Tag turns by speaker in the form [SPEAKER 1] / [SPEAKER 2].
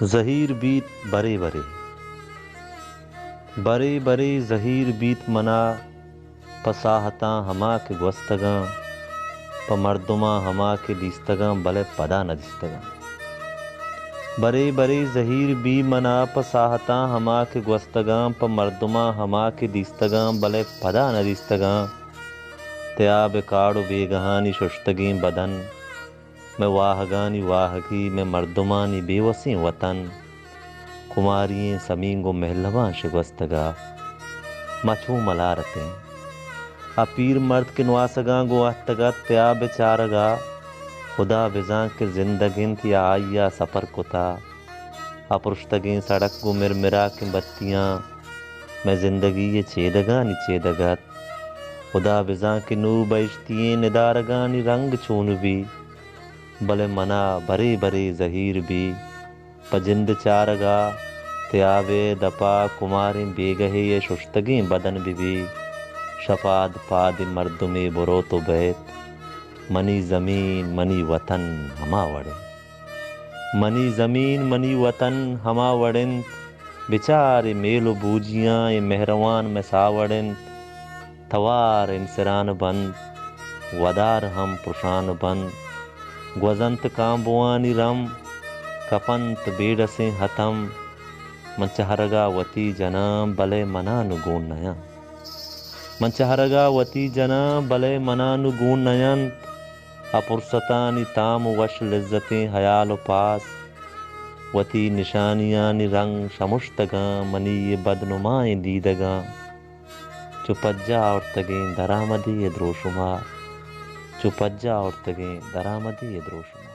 [SPEAKER 1] ज़हीर बीत बरे बरे, बरे बरे ज़हीर बीत मना, पसाहता हमा के गुस्तगा, प मर्दुमा हमा के दिस्तगा बले पदा न दिस्तगा। बरे बरे ज़हीर बी मना, पसाहता हमा के गुस्तगा, प मर्दुमा हमा के दिस्तगा बले पदा न दिस्तगा। त्याब काड़ो बेगहानी शुश्तगी बदन, मैं वाहगानी वाहगी मैं मर्दुमानी बेवसी वतन। कुमारिये समींगो महलवा शिगवस्तगा, मछू मलारते अपीर मर्द के नवासगा गो अस्तगा त्या बेचारगा। खुदा बिजा के जिंदगिन की आया सफर कुता, अपुरुषतगी सड़क गो मिरा के बत्तियाँ, मैं जिंदगी ये छेदगा नि छेदगत। खुदा बिजा के नू बजतिये निदारगा नि रंग चून भी, भले मना बरे बरे ज़हीर भी। पजिंद चारगा त्यावे दपा कुमारी बेगहे ये शुश्तगी बदन बिबी। शपाद पाद मर्द में बुरो तो बैत, मनी ज़मीन मनी वतन हमा वड़े। मनी ज़मीन मनी वतन हमा वड़िन, बेचारे मेलो बूजियाँ ये मेहरवान में सावड़िन। थवार इंसरान बंद, वदार हम पुशान बंद। ग्वजंत कांबुआनी रम, कपंत बेडसे हतम। मंचहरगा वती जना बले मना नुगुण नया। मंचहरगा वती जना बले मना नुगुण नयंत। अपुरसतानी ताम वश लिज्जतें हयाल पास, वती निशानियानी रंग शमुश्तगा मनी ये बदनुमाए दीदगा। चुपज्जा और तगें दरामदी ये द्रोशुमार, चुपज्जा और तगें दरामदी ये द्रोशुमार।